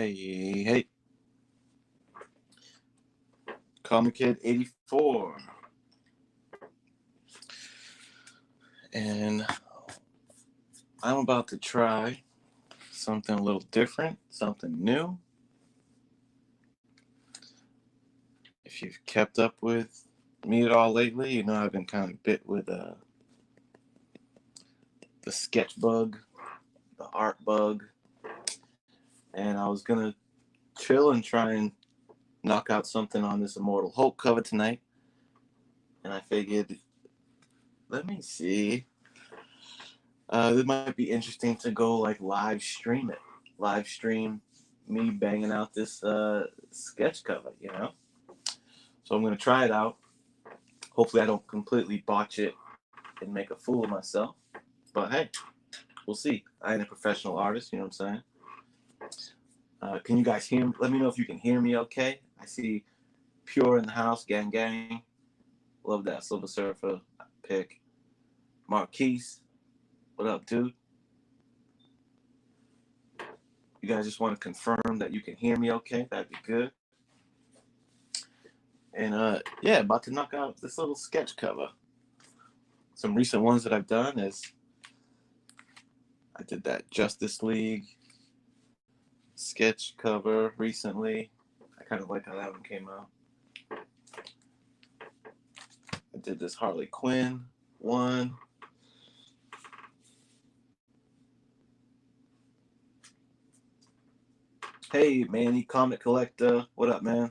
Hey, COMICHEAD84. And I'm about to try something a little different, something new. If you've kept up with me at all lately, you know I've been kind of bit with the sketch bug, the art bug. And I was going to chill and try and knock out something on this Immortal Hulk cover tonight. And I figured, let me see. It might be interesting to go like live stream it. Live stream me banging out this sketch cover, you know? So I'm going to try it out. Hopefully I don't completely botch it and make a fool of myself. But hey, we'll see. I ain't a professional artist, you know what I'm saying? Can you guys hear me? Let me know if you can hear me okay. I see Pure in the house, gang. Love that Silver Surfer pick. Marquise, what up, dude? You guys just want to confirm that you can hear me okay? That'd be good. And yeah, about to knock out this little sketch cover. Some recent ones that I've done is I did that Justice League sketch cover recently. I kind of like how that one came out. I did this Harley Quinn one. Hey, Manny, Comic Collector. What up, man?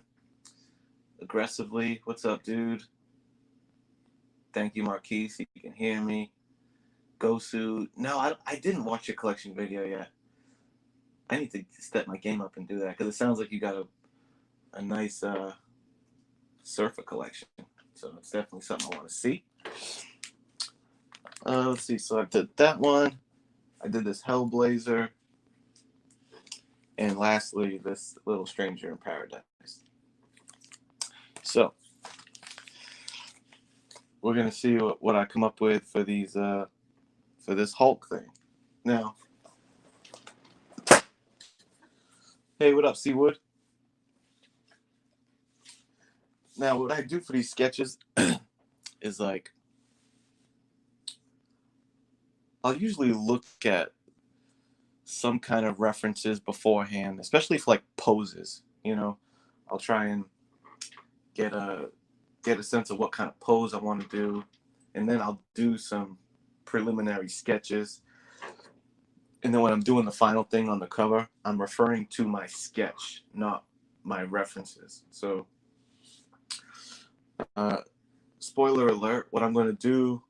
Aggressively. What's up, dude? Thank you, Marquise. You can hear me. Gosu. No, I didn't watch your collection video yet. I need to step my game up and do that because it sounds like you got a nice surfer collection. So it's definitely something I want to see. Let's see. So I did that one. I did this Hellblazer. And lastly, this Little Stranger in Paradise. So we're gonna see what I come up with for these for this Hulk thing. Now, hey, what up, Seawood? Now, what I do for these sketches is like I'll usually look at some kind of references beforehand, especially for like poses. You know, I'll try and get a sense of what kind of pose I want to do, and then I'll do some preliminary sketches. And then when I'm doing the final thing on the cover, I'm referring to my sketch, not my references. So, spoiler alert, what I'm going to do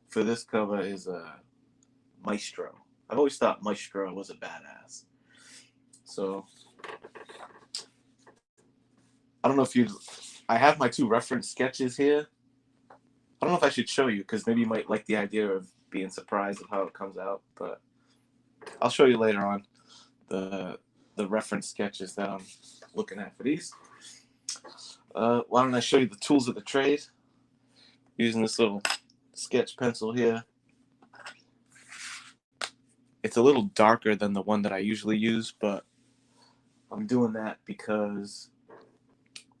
for this cover is Maestro. I've always thought Maestro was a badass. So, I don't know if I have my two reference sketches here. I don't know if I should show you because maybe you might like the idea of being surprised at how it comes out, but I'll show you later on the reference sketches that I'm looking at for these. Why don't I show you the tools of the trade using this little sketch pencil here. It's a little darker than the one that I usually use, but I'm doing that because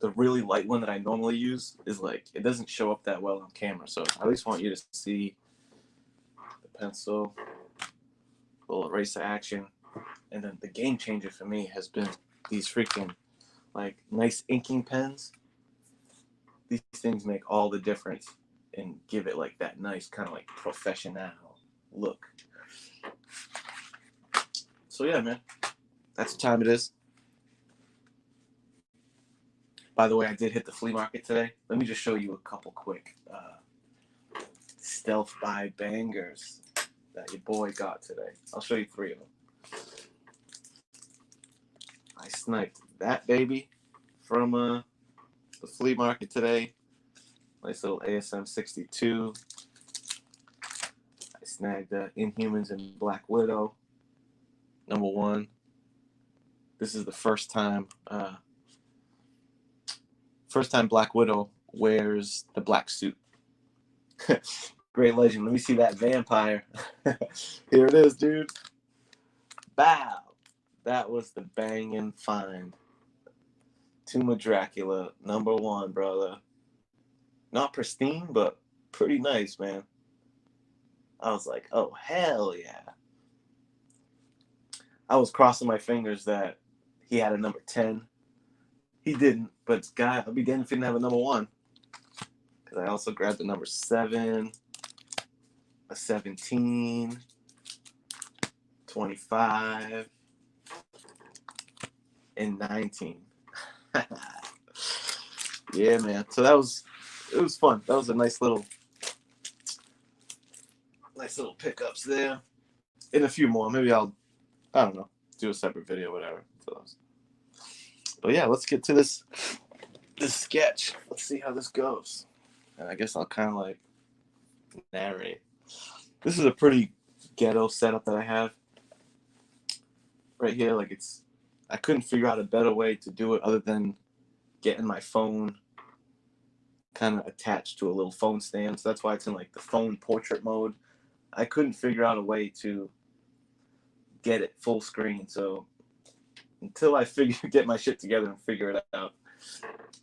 the really light one that I normally use is like, it doesn't show up that well on camera. So I at least want you to see the pencil, little eraser action. And then the game changer for me has been these freaking like nice inking pens. These things make all the difference and give it like that nice kind of like professional look. So yeah, man, that's what time it is. By the way, I did hit the flea market today. Let me just show you a couple quick stealth buy bangers that your boy got today. I'll show you three of them. I sniped that baby from the flea market today. Nice little ASM 62. I snagged Inhumans and Black Widow. Number one. This is the first time Black Widow wears the black suit. Great legend. Let me see that vampire. Here it is, dude. Bow. That was the banging find. Tomb of Dracula, #1, brother. Not pristine, but pretty nice, man. I was like, oh, hell yeah. I was crossing my fingers that he had a #10. He didn't, but guy, I'll be damned if he didn't have a #1. Because I also grabbed the #7, a 17, 25, and 19. Yeah, man. So it was fun. That was a nice little pickups there. And a few more. Maybe I don't know, do a separate video, whatever, for those. But yeah, let's get to this sketch. Let's see how this goes. And I guess I'll kind of like narrate. This is a pretty ghetto setup that I have right here. Like I couldn't figure out a better way to do it other than getting my phone kind of attached to a little phone stand. So that's why it's in like the phone portrait mode. I couldn't figure out a way to get it full screen. So until I get my shit together and figure it out,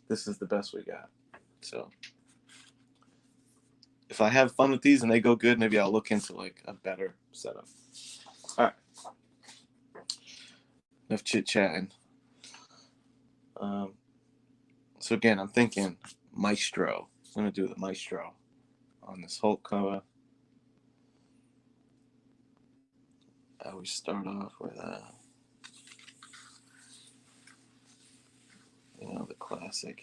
this is the best we got. So if I have fun with these and they go good, maybe I'll look into like a better setup. All right. Enough chit chatting. So again, I'm thinking Maestro. I'm gonna do the Maestro on this Hulk cover. I always start off with the classic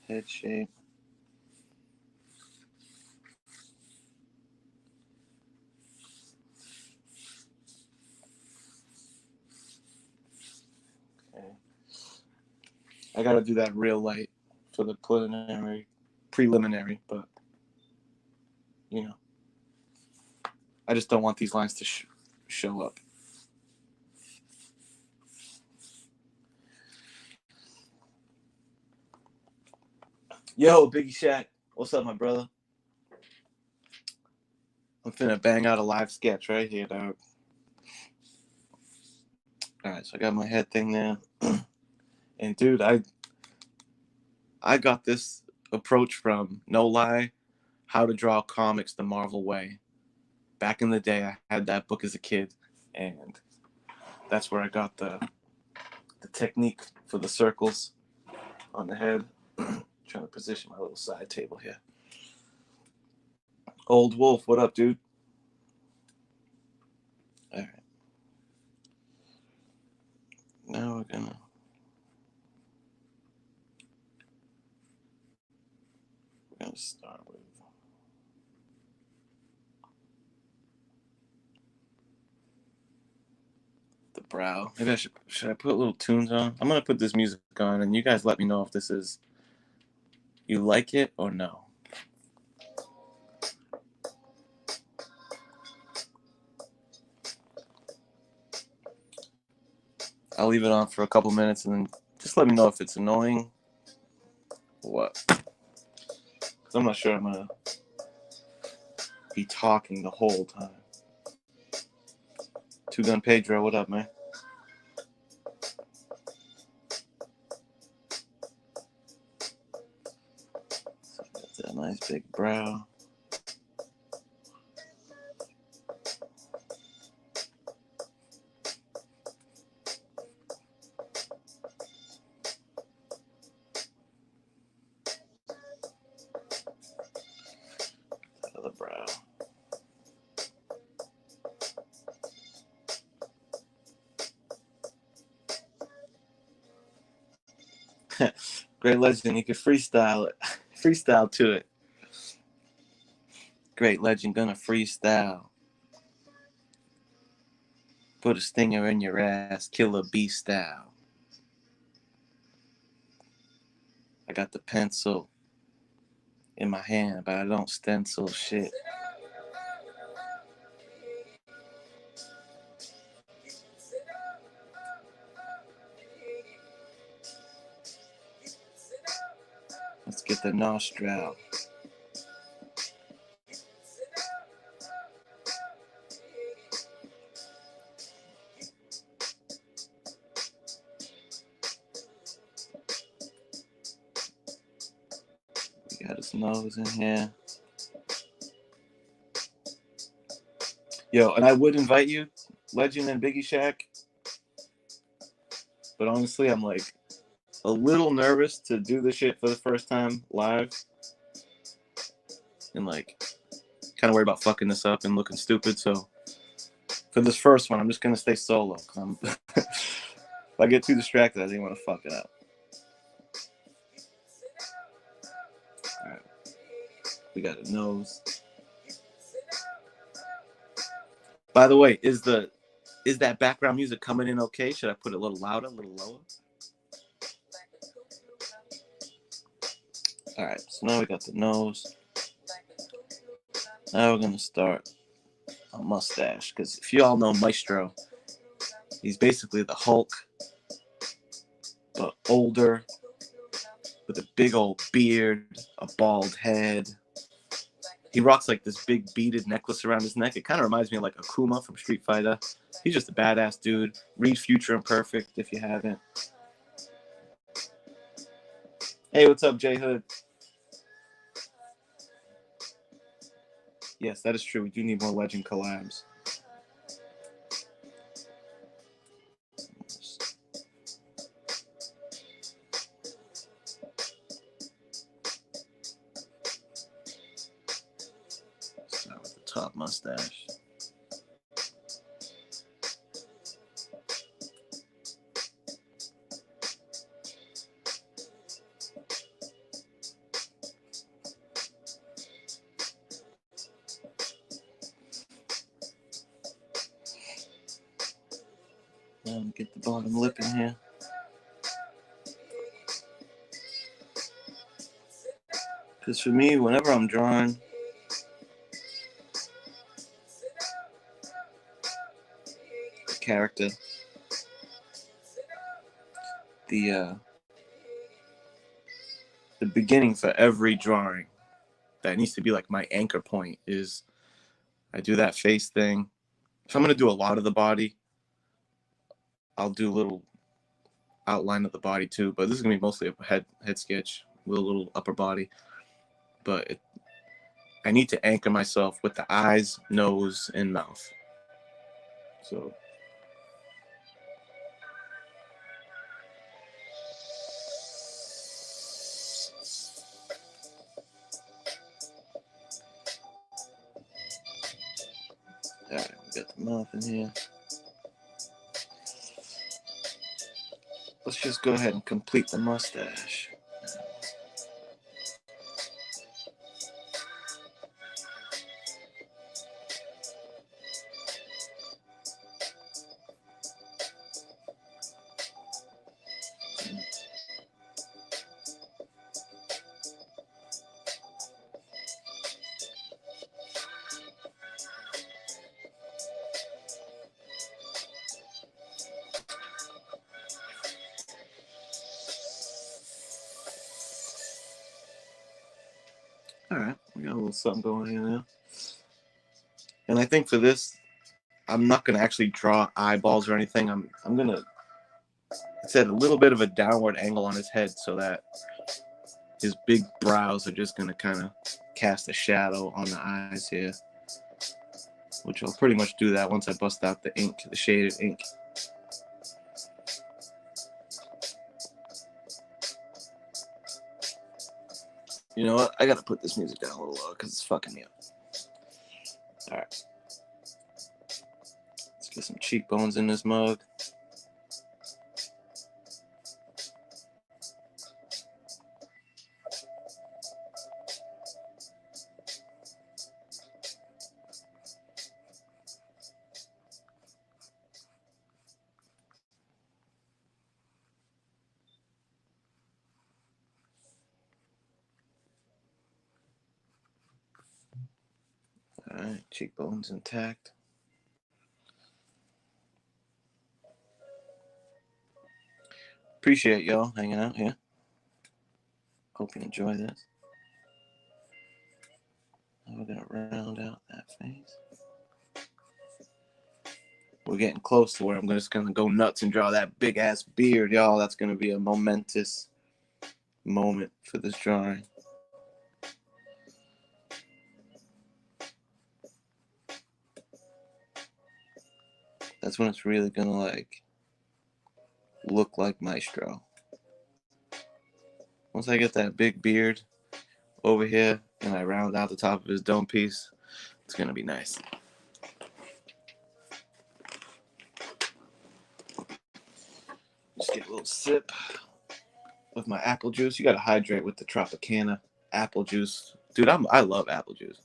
head shape. Okay. I gotta do that real light for the preliminary, but I just don't want these lines to show up. Yo, Biggie Shaq, what's up, my brother? I'm finna bang out a live sketch right here, dog. All right, so I got my head thing there, and dude, I got this approach from No Lie, How to Draw Comics the Marvel Way. Back in the day, I had that book as a kid, and that's where I got the technique for the circles on the head. Trying to position my little side table here. Old Wolf, what up, dude? All right. Now we're gonna start with the brow. Maybe should I put little tunes on? I'm gonna put this music on, and you guys let me know if this is you like it or no. I'll leave it on for a couple minutes, and then just let me know if it's annoying or what. Because I'm not sure I'm gonna be talking the whole time. Two Gun Pedro, what up, man? So that's a nice big brow. The brow. Great Legend, you can freestyle it. Freestyle to it. Great Legend, gonna freestyle. Put a stinger in your ass, Killer Bee style. I got the pencil in my hand, but I don't stencil shit. Let's get the nostril. Got his nose in here. Yo, and I would invite you, Legend and Biggie Shack. But honestly, I'm like a little nervous to do this shit for the first time live. And like kind of worried about fucking this up and looking stupid. So for this first one, I'm just gonna stay solo. If I get too distracted, I didn't want to fuck it up. All right, we got a nose. By the way, is that background music coming in okay? Should I put it a little louder, a little lower? All right, so now we got the nose. Now we're gonna start a mustache, because if you all know Maestro, he's basically the Hulk, but older, with a big old beard, a bald head. He rocks like this big beaded necklace around his neck. It kind of reminds me of like Akuma from Street Fighter. He's just a badass dude. Read Future Imperfect if you haven't. Hey, what's up, J Hood? Yes, that is true. We do need more Legend collabs. Start with the top mustache. Get the bottom lip in here. Because for me, whenever I'm drawing, a character, the beginning for every drawing that needs to be like my anchor point is I do that face thing. If I'm going to do a lot of the body, I'll do a little outline of the body too, but this is gonna be mostly a head sketch with a little upper body. But I need to anchor myself with the eyes, nose, and mouth. So all right, we got the mouth in here. Let's just go ahead and complete the mustache. All right, we got a little something going here now. And I think for this, I'm not gonna actually draw eyeballs or anything. I'm gonna set a little bit of a downward angle on his head so that his big brows are just gonna kind of cast a shadow on the eyes here, which I'll pretty much do that once I bust out the ink, the shaded ink. You know what? I gotta put this music down a little lower because it's fucking me up. All right. Let's get some cheekbones in this mug. All right, cheekbones intact. Appreciate y'all hanging out here. Hope you enjoy this. Now we're gonna round out that face. We're getting close to where I'm just gonna go nuts and draw that big ass beard, y'all. That's gonna be a momentous moment for this drawing. That's when it's really gonna like look like Maestro. Once I get that big beard over here and I round out the top of his dome piece, it's gonna be nice. Just get a little sip with my apple juice. You gotta hydrate with the Tropicana apple juice. Dude, I love apple juice.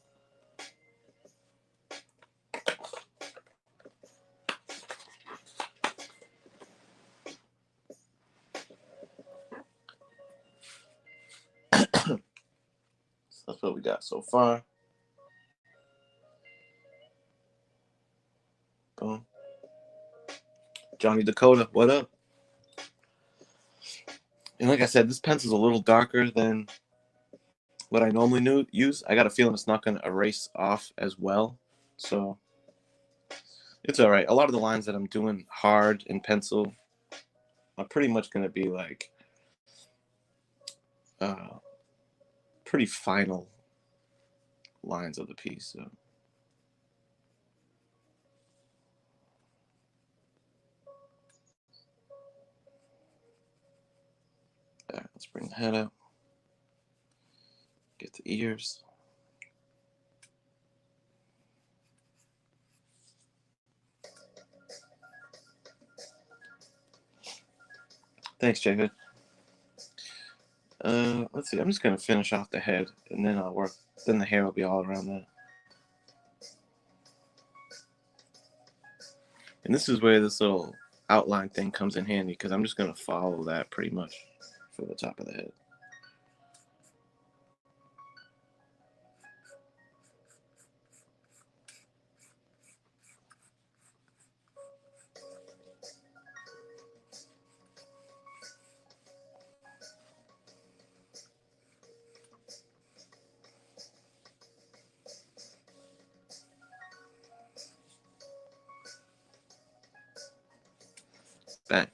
So that's what we got so far. Boom. Johnny Dakota, what up? And like I said, this pencil's a little darker than what I normally use. I got a feeling it's not going to erase off as well. So it's all right. A lot of the lines that I'm doing hard in pencil are pretty much going to be like pretty final lines of the piece. So. There, let's bring the head up. Get the ears. Thanks, Jacob. Let's see. I'm just gonna finish off the head, and then I'll work. Then the hair will be all around that. And this is where this little outline thing comes in handy, because I'm just gonna follow that pretty much for the top of the head. Bang.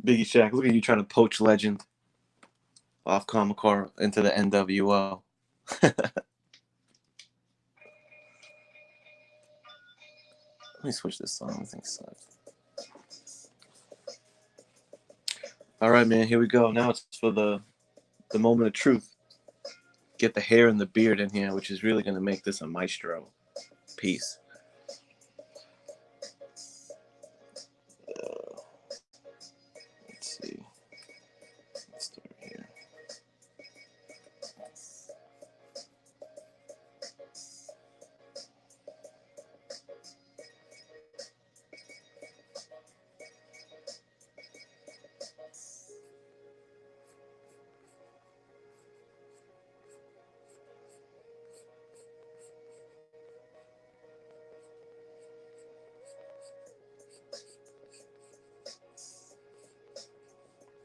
Biggie Shack, look at you trying to poach Legend off Comicore into the NWO. Let me switch this song. This thing sucks. All right, man. Here we go. Now it's for the moment of truth. Get the hair and the beard in here, which is really going to make this a Maestro piece. Let's see. Let's start here.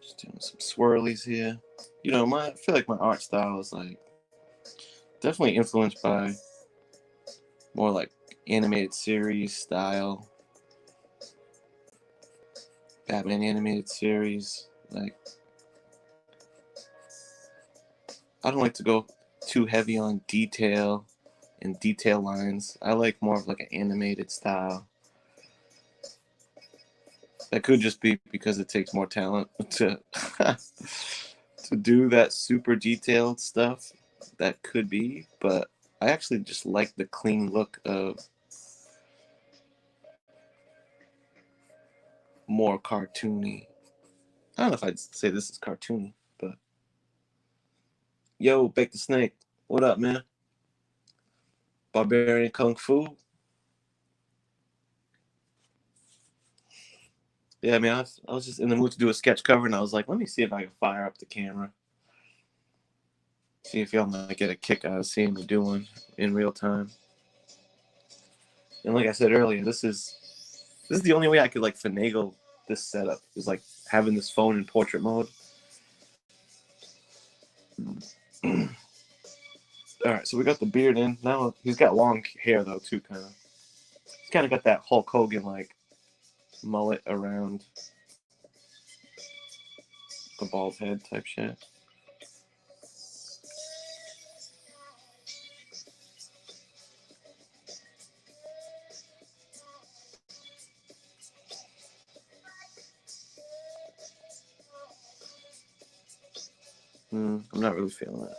Just doing some swirlies here. You know, I feel like my art style is like definitely influenced by more like animated series style. Batman animated series. Like, I don't like to go too heavy on detail and detail lines. I like more of like an animated style. That could just be because it takes more talent to to do that super detailed stuff. That could be, but I actually just like the clean look of more cartoony. I don't know if I'd say this is cartoony, but yo, Bake the Snake, what up, man? Barbarian Kung Fu. Yeah, I mean, I was just in the mood to do a sketch cover, and I was like, let me see if I can fire up the camera. See if y'all might get a kick out of seeing me doing in real time. And like I said earlier, this is the only way I could like finagle this setup, is like having this phone in portrait mode. All right, so we got the beard in. Now he's got long hair though too, kind of. He's kind of got that Hulk Hogan like mullet around the bald head type shit. I'm not really feeling it.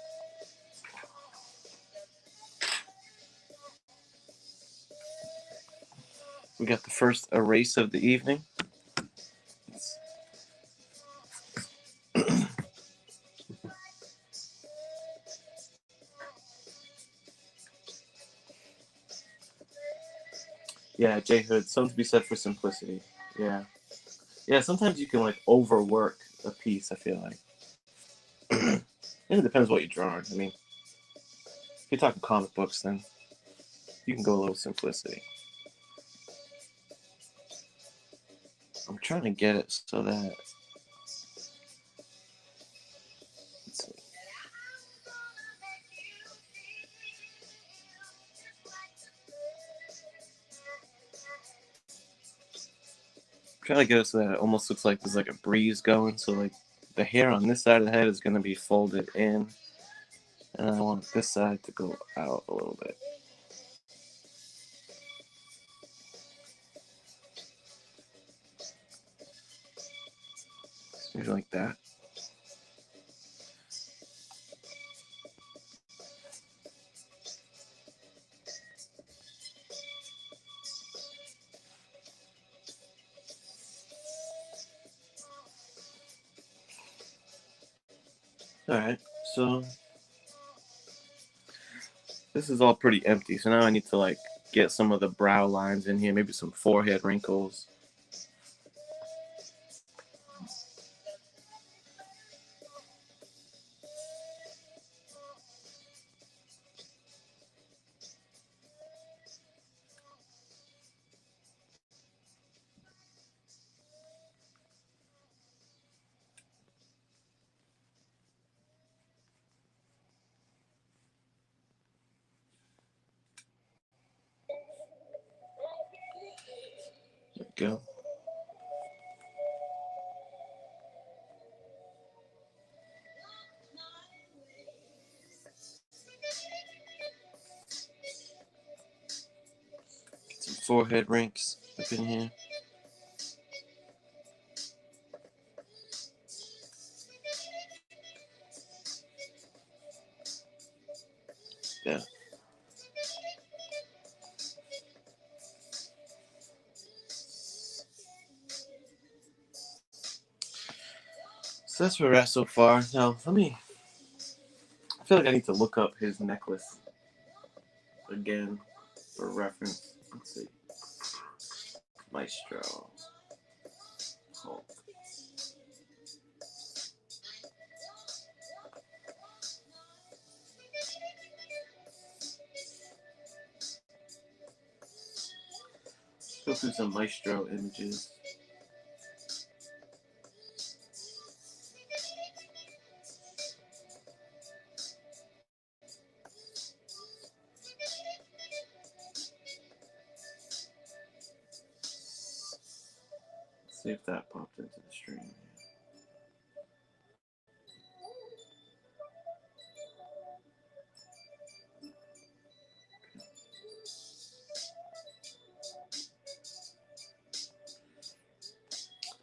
We got the first erase of the evening. Yeah, J Hood, something to be said for simplicity. Yeah. Yeah, sometimes you can like overwork a piece, I feel like. It depends what you're drawing. I mean, if you're talking comic books, then you can go a little simplicity. I'm trying to get it so that, let's see. I'm trying to get it so that it almost looks like there's like a breeze going. So like the hair on this side of the head is going to be folded in, and I want this side to go out a little bit. Maybe like that. Alright, so this is all pretty empty. So now I need to like get some of the brow lines in here, maybe some forehead wrinkles. There we go. Get some forehead ranks up in here. Yeah. So that's where we're at so far. Now, I feel like I need to look up his necklace again for reference. Let's see. Maestro. Hulk. Go through some Maestro images. See if that popped into the stream.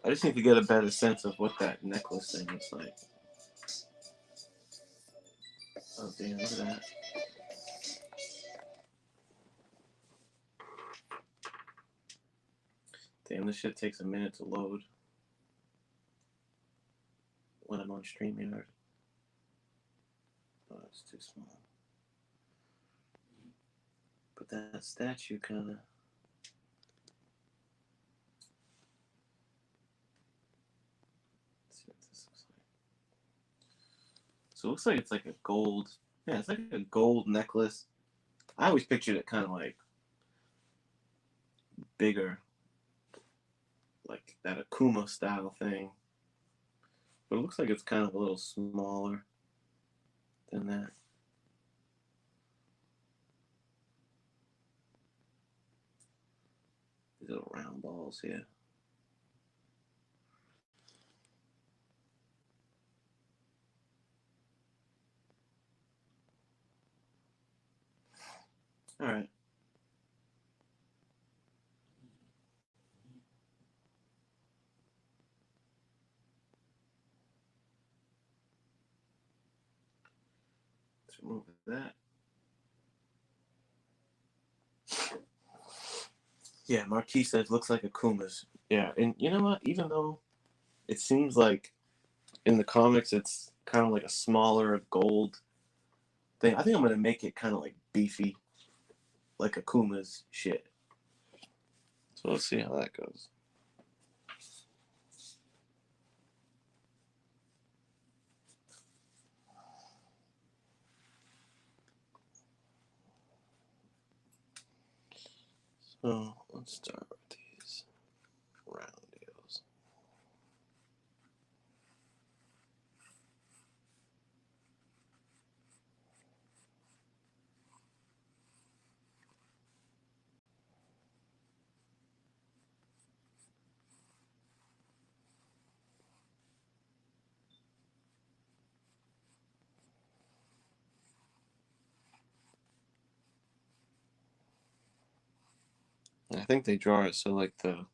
I just need to get a better sense of what that necklace thing looks like. Oh damn, look at that. Damn, this shit takes a minute to load when I'm on StreamYard. Oh, it's too small. But that statue kinda... Let's see what this looks like. So it looks like it's like a gold... Yeah, it's like a gold necklace. I always pictured it kind of like bigger, like that Akuma style thing. But it looks like it's kind of a little smaller than that. These little round balls here. All right. Remove that. Yeah, Marquis says looks like a Kuma's. Yeah, and you know what? Even though it seems like in the comics it's kind of like a smaller gold thing, I think I'm gonna make it kind of like beefy, like a Kuma's shit. So let's see how that goes. So let's start with these round deals. I think they draw it so like the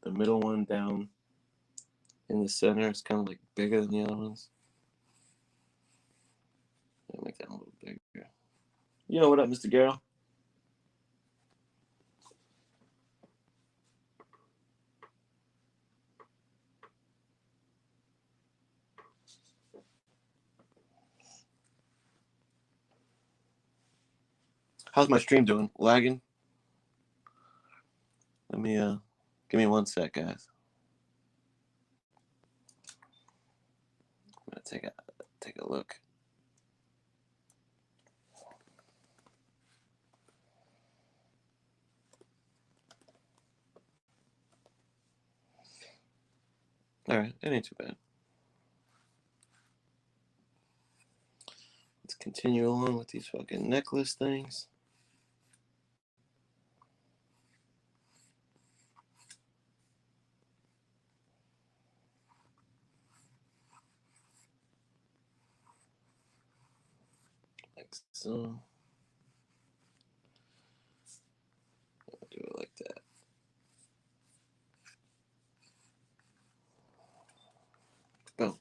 middle one down in the center is kind of like bigger than the other ones. I'll make that a little bigger. You know what up, Mr. Garrow? How's my stream doing? Lagging? Let me give me 1 sec, guys. I'm gonna take a look. All right, it ain't too bad. Let's continue along with these fucking necklace things. Like so. I'll do it like that. Boom.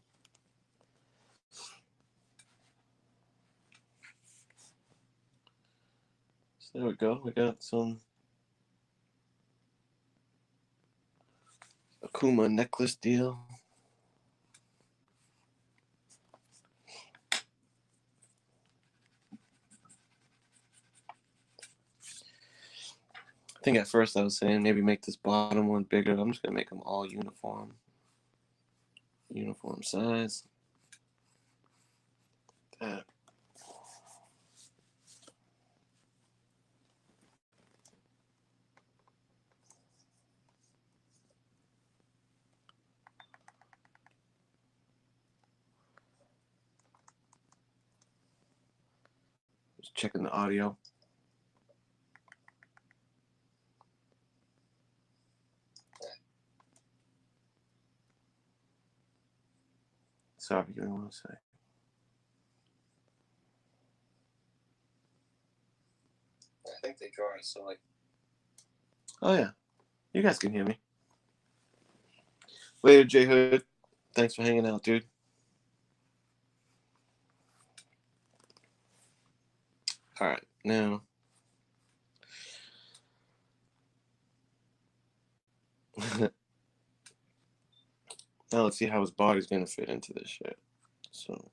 So there we go. We got some Akuma necklace deal. I think at first I was saying maybe make this bottom one bigger. I'm just gonna make them all uniform size. That. Just checking the audio. Sorry, give me 1 sec. I think they draw it so like. Oh yeah, you guys can hear me. Later, J Hood. Thanks for hanging out, dude. All right, now. Now let's see how his body's gonna fit into this shit. So.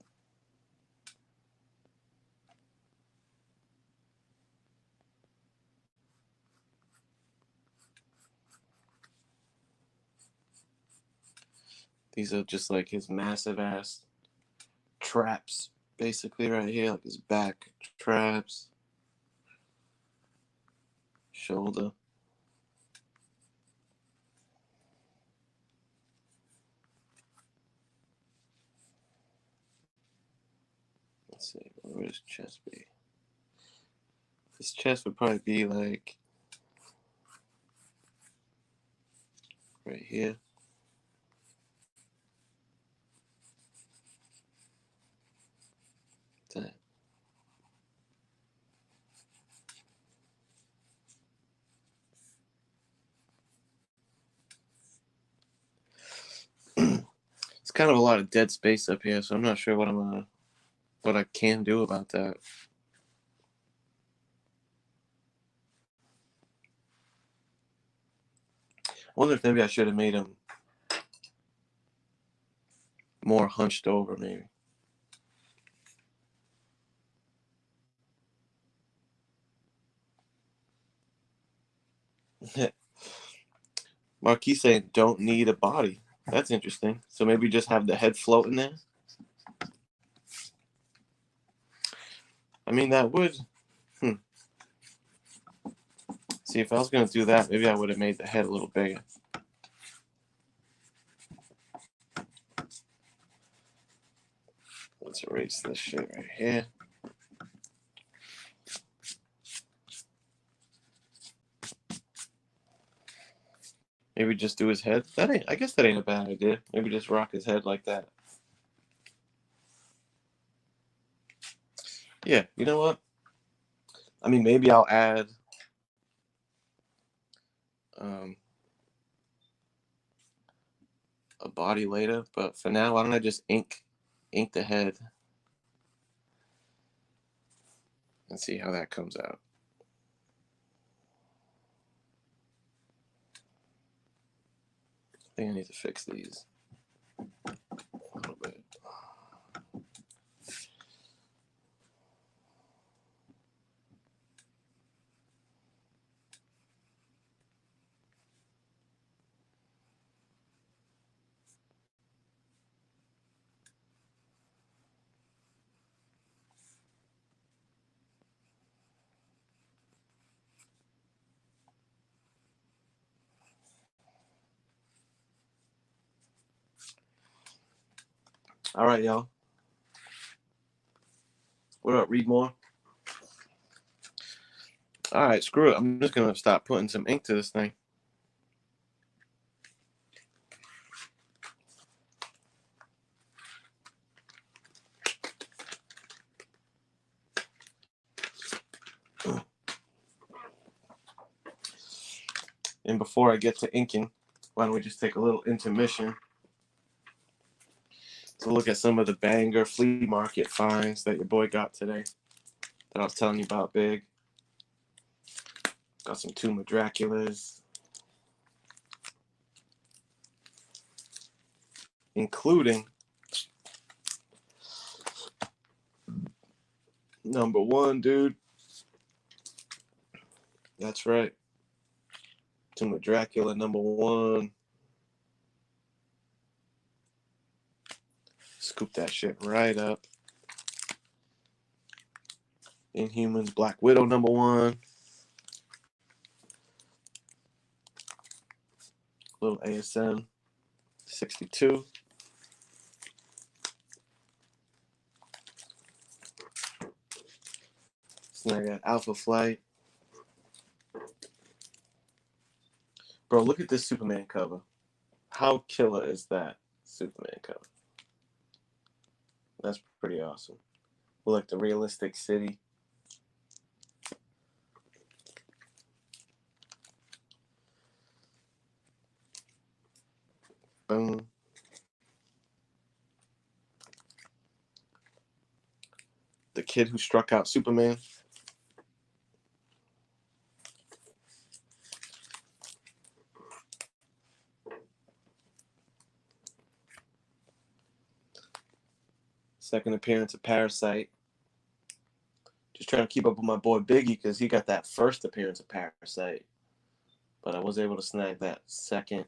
These are just like his massive ass traps, basically, right here, like his back traps, shoulder. Let's see, where would his chest be? His chest would probably be like right here. That. It's kind of a lot of dead space up here, so I'm not sure what I'm gonna what I can do about that. I wonder if maybe I should have made him more hunched over, maybe. Marquis saying don't need a body. That's interesting. So maybe just have the head floating there. I mean, that would. See, if I was going to do that, maybe I would have made the head a little bigger. Let's erase this shit right here. Maybe just do his head. I guess that ain't a bad idea. Maybe just rock his head like that. Yeah, you know what? I mean, maybe I'll add a body later, but for now, why don't I just ink the head and see how that comes out. I think I need to fix these a little bit. All right, y'all. What up, read more? All right, screw it. I'm just going to stop putting some ink to this thing. And before I get to inking, why don't we just take a little intermission to look at some of the banger flea market finds that your boy got today that I was telling you about big. Got some Tomb of Draculas, including number one, dude. That's right. Tomb of Dracula, number one. Scoop that shit right up. Inhumans, Black Widow, number one. Little ASM, 62. So I got Alpha Flight. Bro, look at this Superman cover. How killer is that Superman cover? That's pretty awesome. We like the realistic city. Boom. The kid who struck out Superman. Second appearance of Parasite. Just trying to keep up with my boy Biggie because he got that first appearance of Parasite. But I was able to snag that second.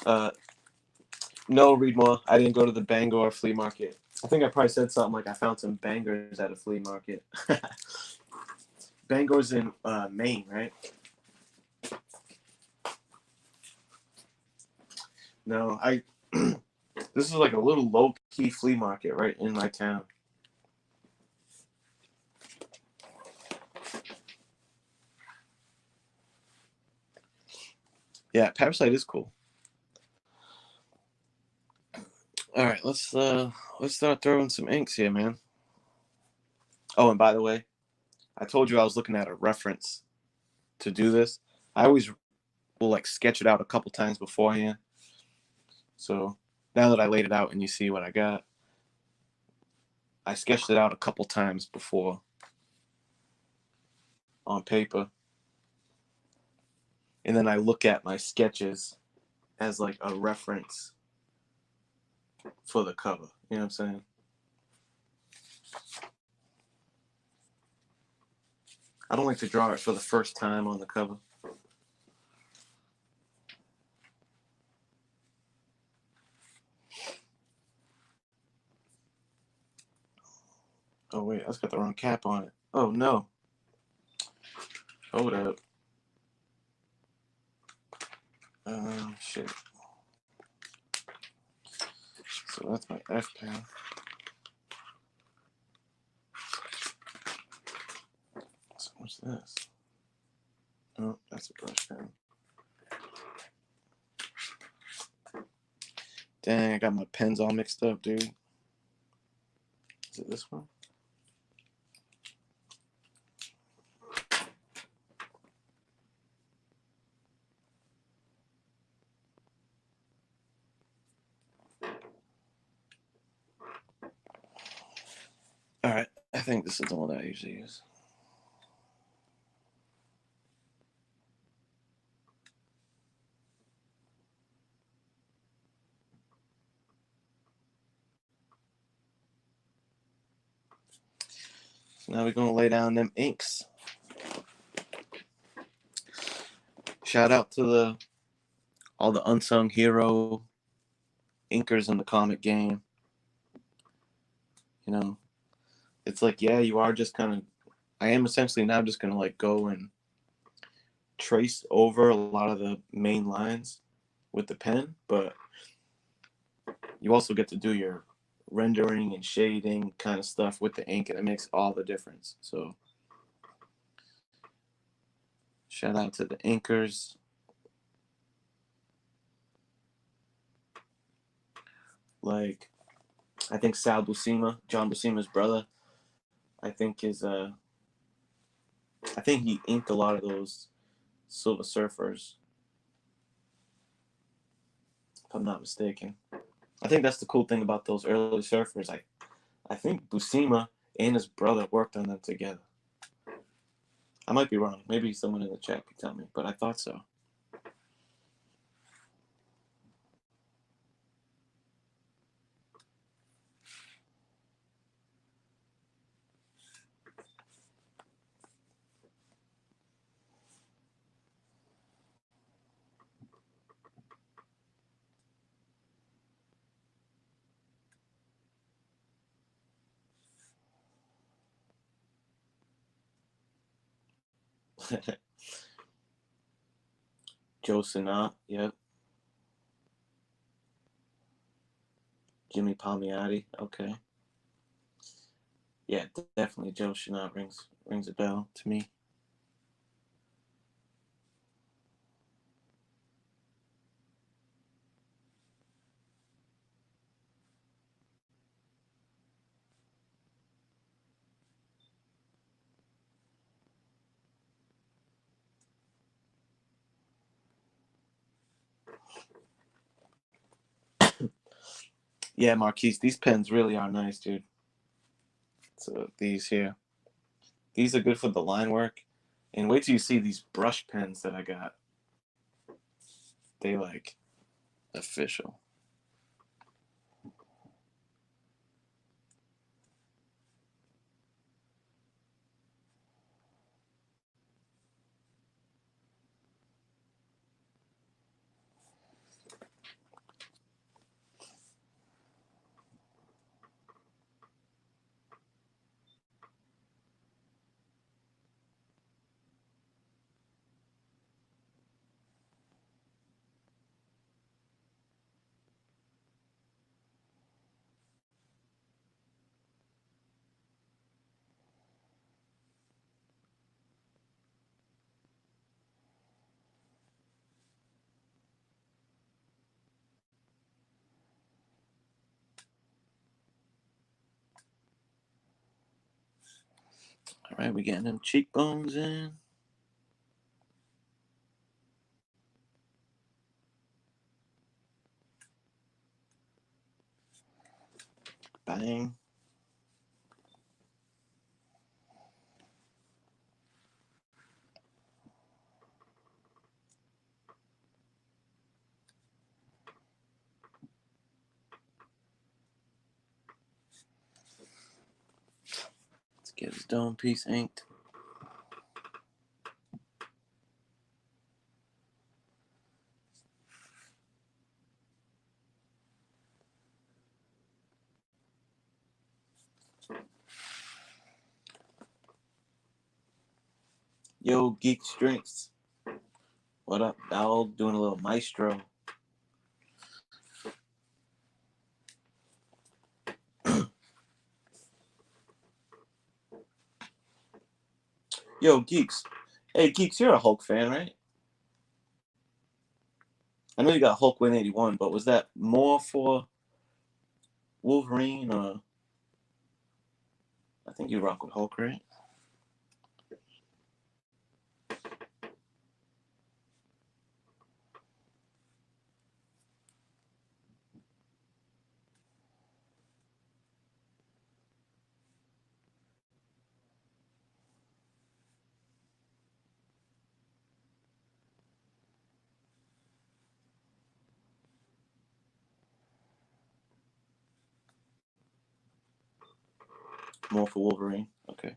No, read more. I didn't go to the Bangor flea market. I think I probably said something like I found some bangers at a flea market. Bangor's in Maine, right? No, this is like a little low-key flea market right in my town. Yeah, Parasite is cool. All right, let's start throwing some inks here, man. Oh, and by the way, I told you I was looking at a reference to do this. I always will like sketch it out a couple times beforehand. So now that I laid it out and you see what I got, I sketched it out a couple times before on paper. And then I look at my sketches as like a reference for the cover. You know what I'm saying? I don't like to draw it for the first time on the cover. Oh wait, that's got the wrong cap on it. Oh no. Hold up. Shit. So that's my F pen. So what's this? Oh, that's a brush pen. Dang, I got my pens all mixed up, dude. Is it this one? All right, I think this is the one that I usually use. So now we're gonna lay down them inks. Shout out to all the unsung hero inkers in the comic game. You know, it's like, yeah, you are just kind of, I am essentially now just gonna like go and trace over a lot of the main lines with the pen, but you also get to do your rendering and shading kind of stuff with the ink, and it makes all the difference. So shout out to the inkers. Like, I think Sal Buscema, John Buscema's brother, I think I think he inked a lot of those Silver Surfers, if I'm not mistaken. I think that's the cool thing about those early surfers. I think Buscema and his brother worked on them together. I might be wrong. Maybe someone in the chat could tell me, but I thought so. Joe Sinat, yep. Jimmy Palmiotti, okay. Yeah, definitely Joe Sinat rings a bell to me. Yeah, Marquise, these pens really are nice, dude. So these here, these are good for the line work. And wait till you see these brush pens that I got. They like official. All right, we getting them cheekbones in. Bang. Get his dome piece inked. Yo, Geek Strengths. What up, dog? Doing a little maestro. Yo, Geeks. Hey, Geeks, you're a Hulk fan, right? I know you got Hulk 181, but was that more for Wolverine or... I think you rock with Hulk, right? More for Wolverine. Okay.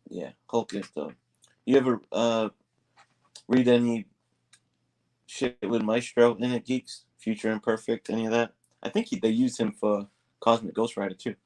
Yeah, Hulk is though. You ever read any shit with Maestro in it, Geeks? Future Imperfect, any of that? I think they used him for Cosmic Ghost Rider too.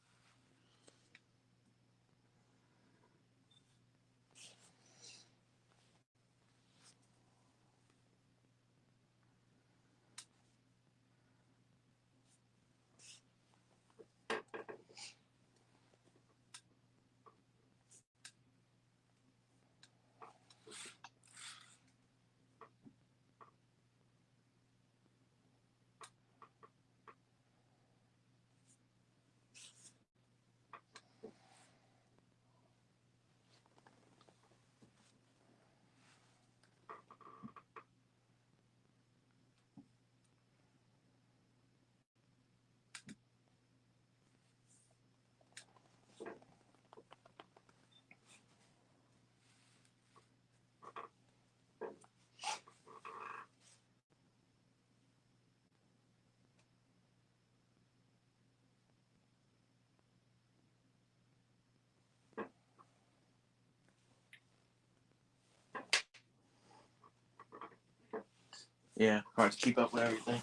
Yeah, hard to keep up with everything.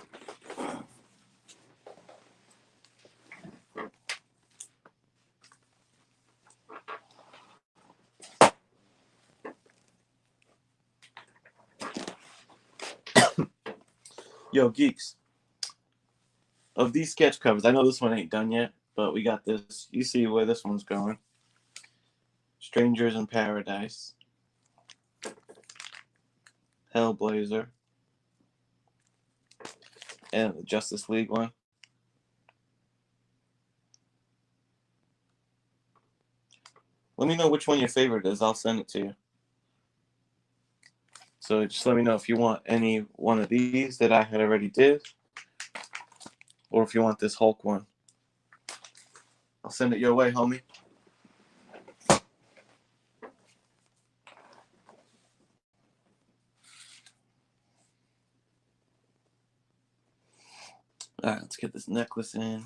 Yo, Geeks. Of these sketch covers, I know this one ain't done yet, but we got this. You see where this one's going. Strangers in Paradise. Hellblazer. And the Justice League one. Let me know which one your favorite is. I'll send it to you. So just let me know if you want any one of these that I had already did, or if you want this Hulk one. I'll send it your way, homie. All right, let's get this necklace in.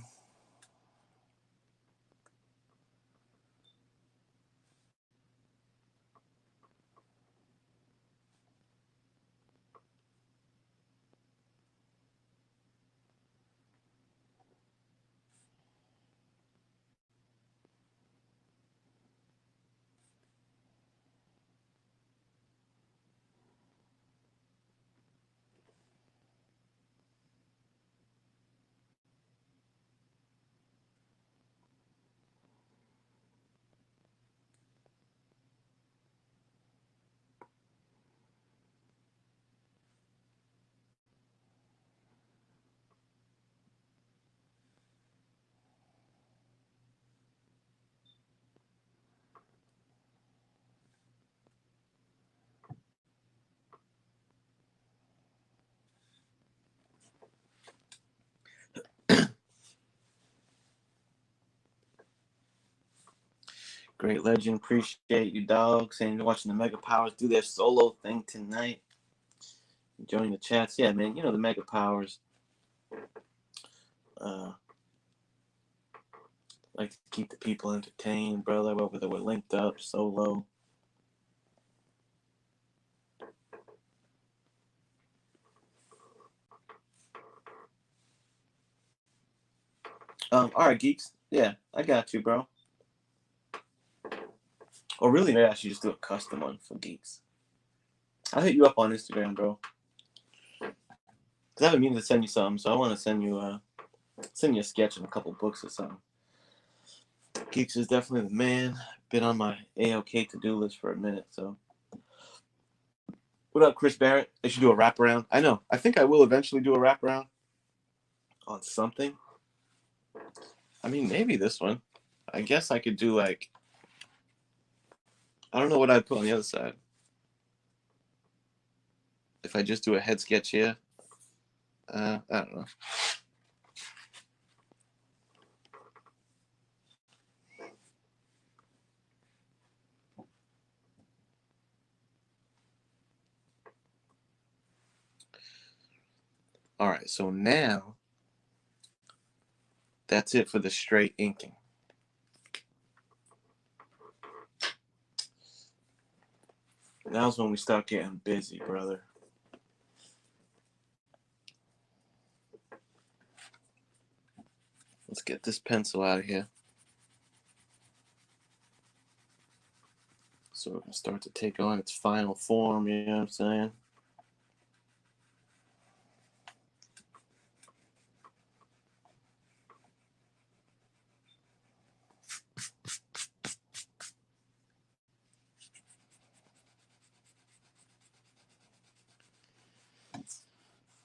Great Legend, appreciate you, dog. Saying you're watching the Mega Powers do their solo thing tonight. Enjoying the chats. Yeah, man, you know the Mega Powers. Like to keep the people entertained, brother, whether we're linked up, solo. All right, geeks. Yeah, I got you, bro. Or really, maybe I should just do a custom one for geeks. I'll hit you up on Instagram, bro. Cause I've been meaning to send you something, so I want to send you a sketch and a couple books or something. Geeks is definitely the man. Been on my AOK to-do list for a minute, so. What up, Chris Barrett? I should do a wraparound. I know. I think I will eventually do a wraparound on something. I mean, maybe this one. I guess I could do like. I don't know what I'd put on the other side. If I just do a head sketch here. I don't know. All right, so now that's it for the straight inking. Now's when we start getting busy, brother. Let's get this pencil out of here. So it can start to take on its final form, you know what I'm saying?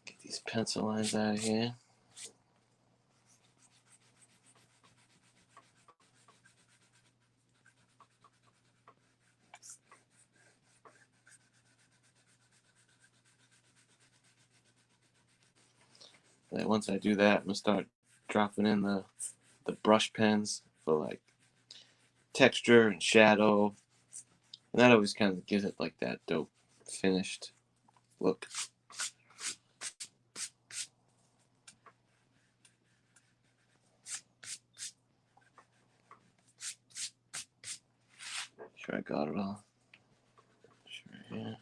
Get these pencil lines out of here. And once I do that, I'm gonna start dropping in the brush pens for like texture and shadow. And that always kind of gives it like that dope finished look. Sure I got it all. Sure, yeah.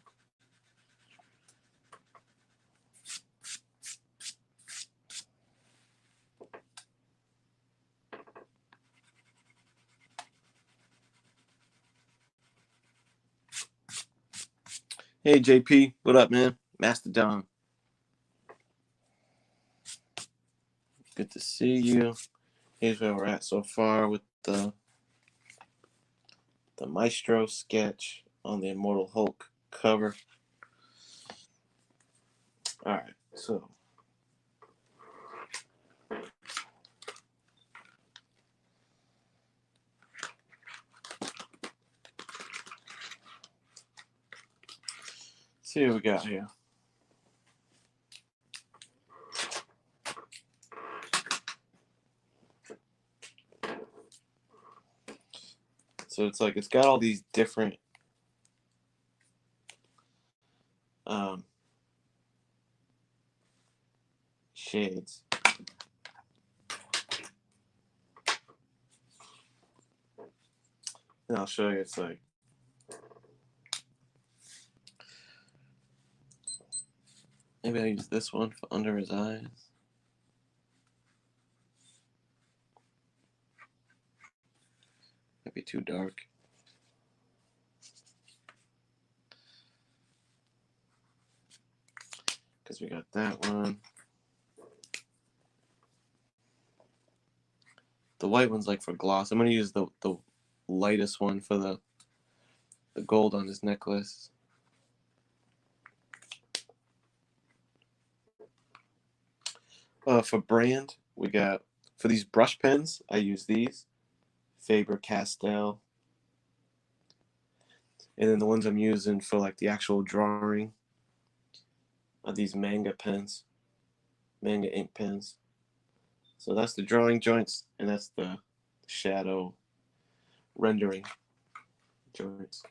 Hey JP, what up, man? Mastodon. Good to see you. Here's where we're at so far with the Maestro sketch on the Immortal Hulk cover. All right, so see what we got here. So it's like it's got all these different shades. And I'll show you. It's like maybe I use this one for under his eyes. Might be too dark. Because we got that one. The white one's like for gloss. I'm gonna use the lightest one for the gold on his necklace. For brand, we got for these brush pens. I use these Faber-Castell, and then the ones I'm using for like the actual drawing are these manga pens, manga ink pens. So that's the drawing joints, and that's the shadow rendering joints.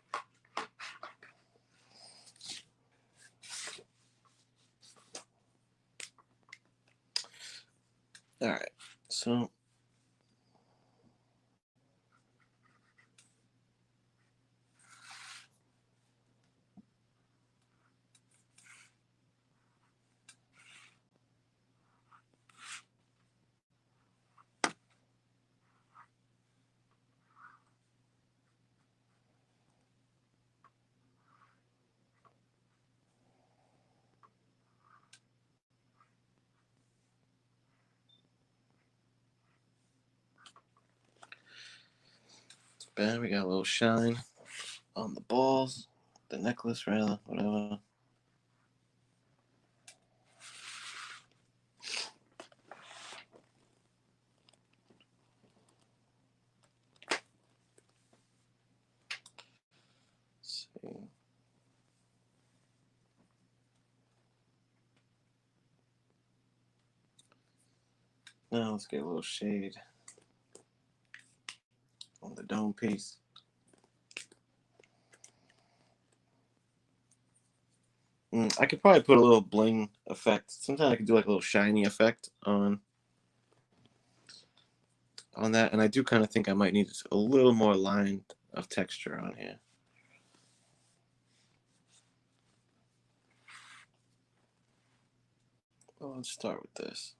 All right, so bam, we got a little shine on the balls, the necklace rather, whatever. Let's see. Now let's get a little shade on the dome piece. I could probably put a little bling effect. Sometimes I could do like a little shiny effect on that, and I do kind of think I might need a little more line of texture on here. Well, let's start with this.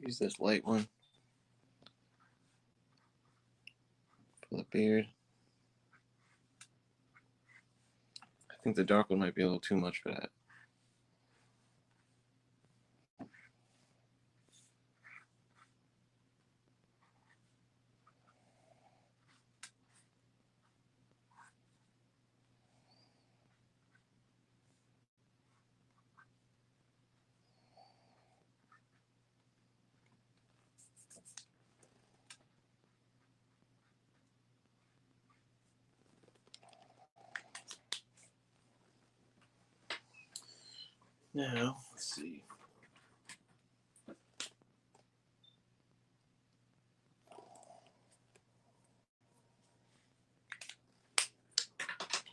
Use this light one for the beard. I think the dark one might be a little too much for that. Now, let's see.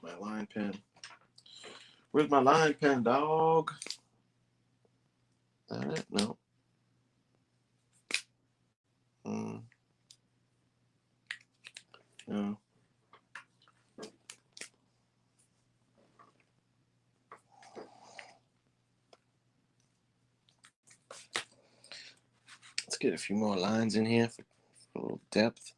My line pen. Where's my line pen, dog? That it? No. No. Let's get a few more lines in here for a little depth.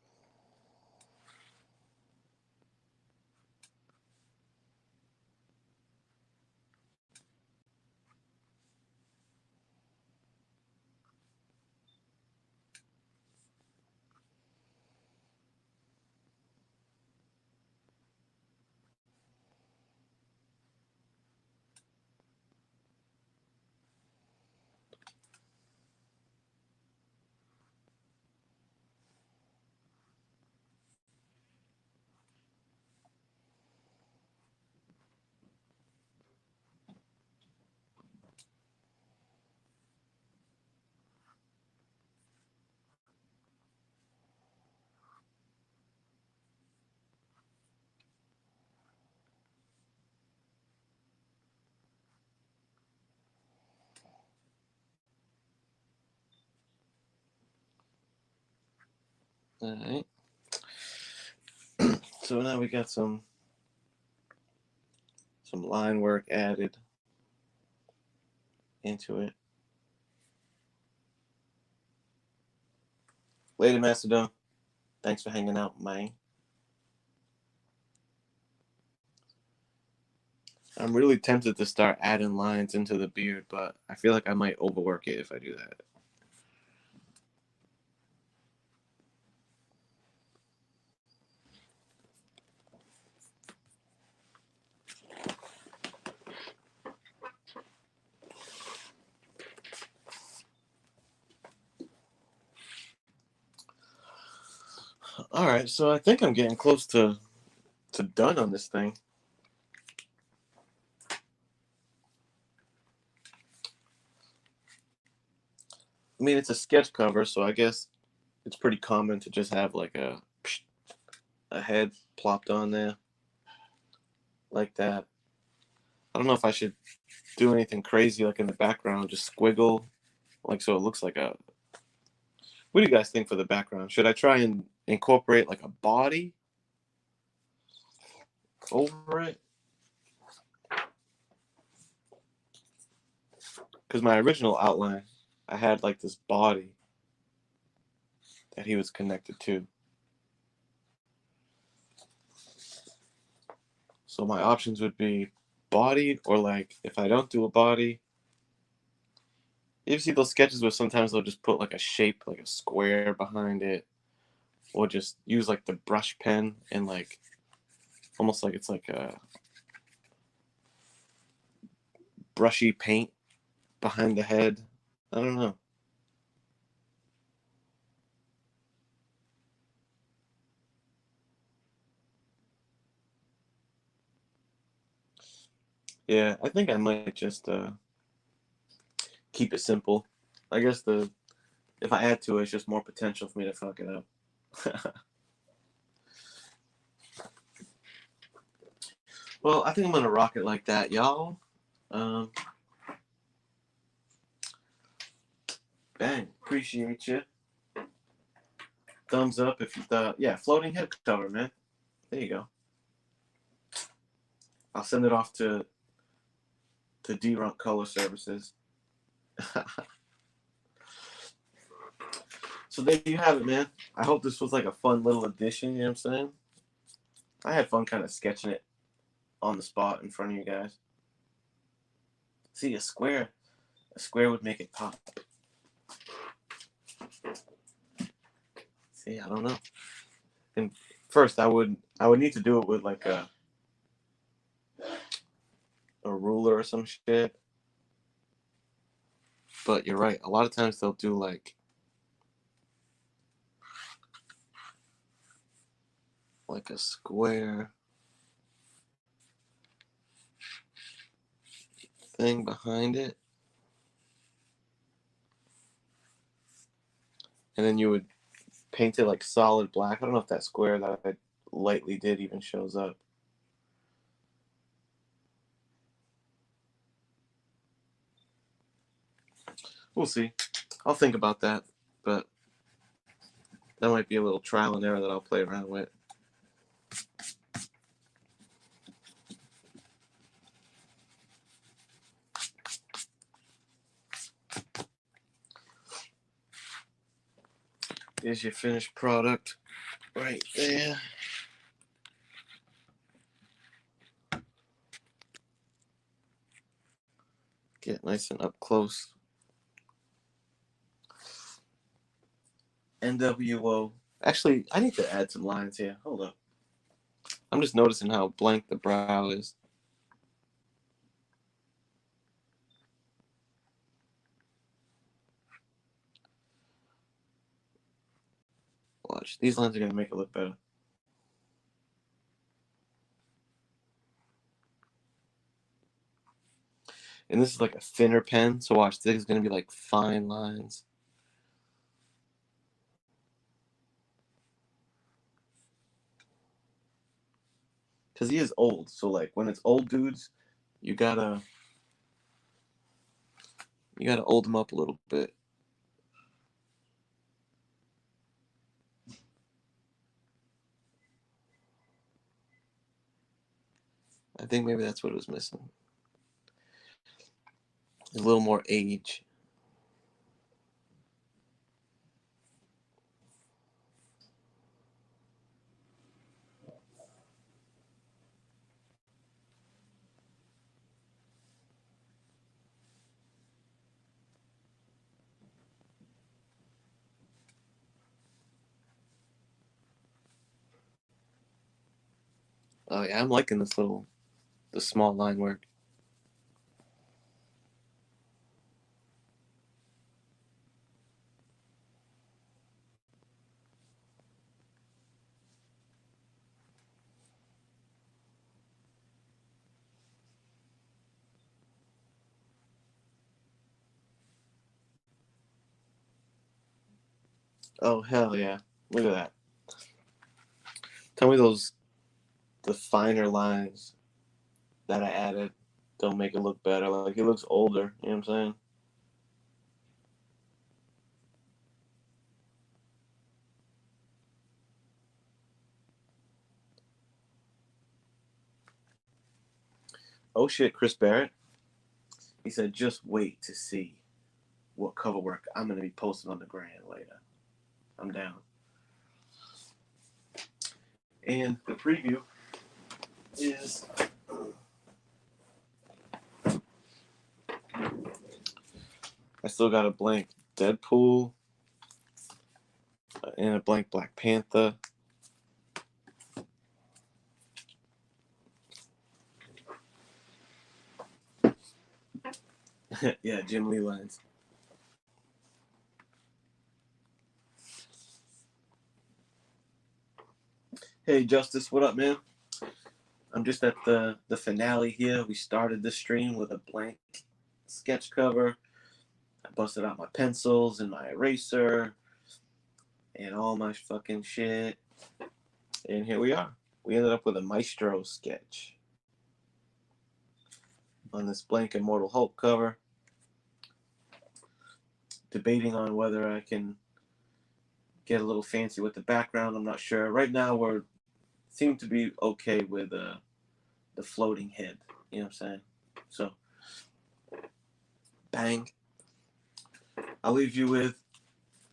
All right. So now we got some line work added into it. Lady Mastodon, thanks for hanging out, man. I'm really tempted to start adding lines into the beard, but I feel like I might overwork it if I do that. All right, so I think I'm getting close to done on this thing. I mean, it's a sketch cover, so I guess it's pretty common to just have like a head plopped on there like that. I don't know if I should do anything crazy like in the background, just squiggle, like so it looks like a. What do you guys think for the background? Should I try and incorporate like a body over it? Because my original outline, I had like this body that he was connected to. So my options would be body, or like if I don't do a body, you see those sketches where sometimes they'll just put like a shape, like a square behind it, or just use like the brush pen and like almost like it's like a brushy paint behind the head. I don't know. Yeah, I think I might just keep it simple. I guess if I add to it, it's just more potential for me to fuck it up. Well, I think I'm gonna rock it like that, y'all. Um, Bang, appreciate you. Thumbs up if you thought, yeah, floating head cover, man. There you go. I'll send it off to D-Runk Color Services. So there you have it, man. I hope this was like a fun little addition, you know what I'm saying? I had fun kind of sketching it on the spot in front of you guys. See, a square would make it pop. See, I don't know. And first, I would need to do it with like a ruler or some shit. But you're right. A lot of times they'll do like a square thing behind it, and then you would paint it like solid black. I don't know if that square that I lightly did even shows up. We'll see. I'll think about that, but that might be a little trial and error that I'll play around with. Here's your finished product right there. Get nice and up close. NWO. Actually, I need to add some lines here. Hold up. I'm just noticing how blank the brow is. Watch. These lines are going to make it look better. And this is like a thinner pen, so watch. This is going to be like fine lines. Because he is old, so like when it's old dudes, you gotta old them up a little bit. I think maybe that's what it was missing. A little more age. Oh yeah, I'm liking the small line work. Oh hell yeah! Look at that. Tell me the finer lines that I added don't make it look better. Like it looks older. You know what I'm saying? Oh shit, Chris Barrett. He said, just wait to see what cover work I'm gonna be posting on the gram later. I'm down. And the preview is I still got a blank Deadpool and a blank Black Panther. Yeah, Jim Lee lines. Hey Justice, what up, man? I'm just at the finale here. We started this stream with a blank sketch cover. I busted out my pencils and my eraser and all my fucking shit. And here we are. We ended up with a Maestro sketch on this blank Immortal Hulk cover. Debating on whether I can get a little fancy with the background. I'm not sure. Right now, we seem to be okay with the floating head. You know what I'm saying? So, bang. I'll leave you with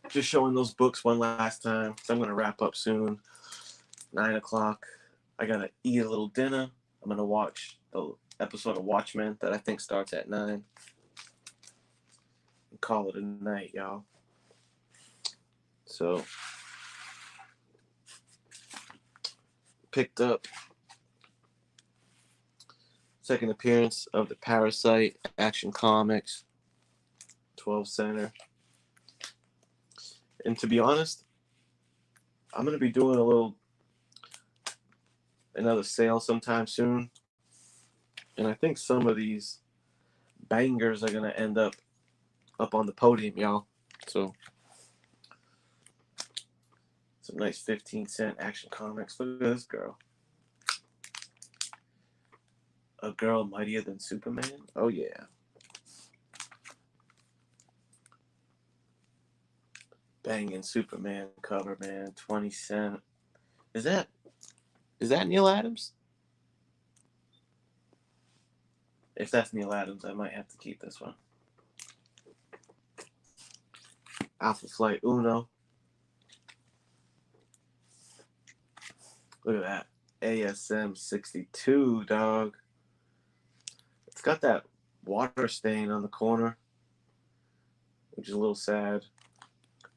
just showing those books one last time. So I'm going to wrap up soon. 9 o'clock. I got to eat a little dinner. I'm going to watch the episode of Watchmen that I think starts at 9. And call it a night, y'all. So, picked up second appearance of the Parasite Action Comics 12 center. And to be honest, I'm going to be doing another sale sometime soon. And I think some of these bangers are going to end up on the podium, y'all. So, some nice 15-cent Action Comics. Look at this girl. A girl mightier than Superman? Oh, yeah. Banging Superman cover, man. 20 cent. Is that Neil Adams? If that's Neil Adams, I might have to keep this one. Alpha Flight Uno. Look at that. ASM 62, dog. It's got that water stain on the corner, which is a little sad.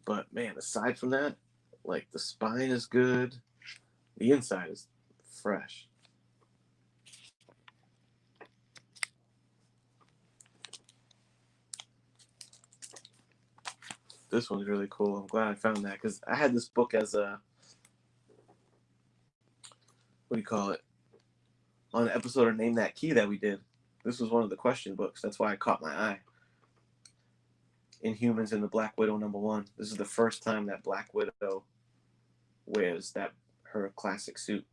But, man, aside from that, like, the spine is good. The inside is fresh. This one's really cool. I'm glad I found that because I had this book as a, what do you call it? On an episode of Name That Key that we did. This was one of the question books. That's why it caught my eye. Inhumans and the Black Widow #1. This is the first time that Black Widow wears her classic suit.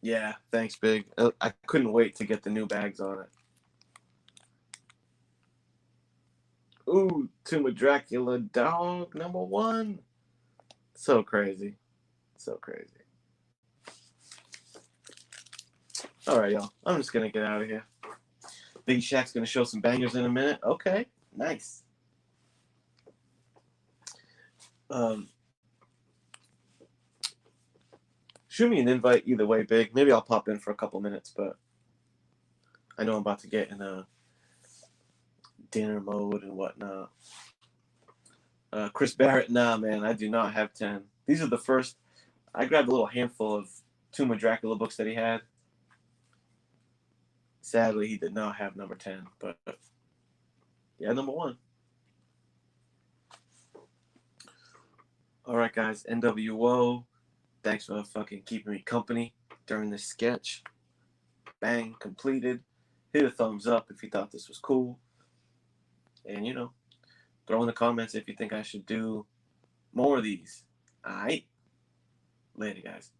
Yeah, thanks, Big. I couldn't wait to get the new bags on it. Ooh, Tomb of Dracula dog #1. So crazy. So crazy. All right, y'all. I'm just going to get out of here. Big Shaq's going to show some bangers in a minute. Okay. Nice. Shoot me an invite either way, Big. Maybe I'll pop in for a couple minutes, but I know I'm about to get in a dinner mode and whatnot. Chris Barrett, nah, man, I do not have 10. These are the first. I grabbed a little handful of Tomb of Dracula books that he had. Sadly, he did not have number 10, but yeah, number 1. All right, guys, NWO. Thanks for fucking keeping me company during this sketch. Bang, completed. Hit a thumbs up if you thought this was cool. And, throw in the comments if you think I should do more of these. All right. Later, guys.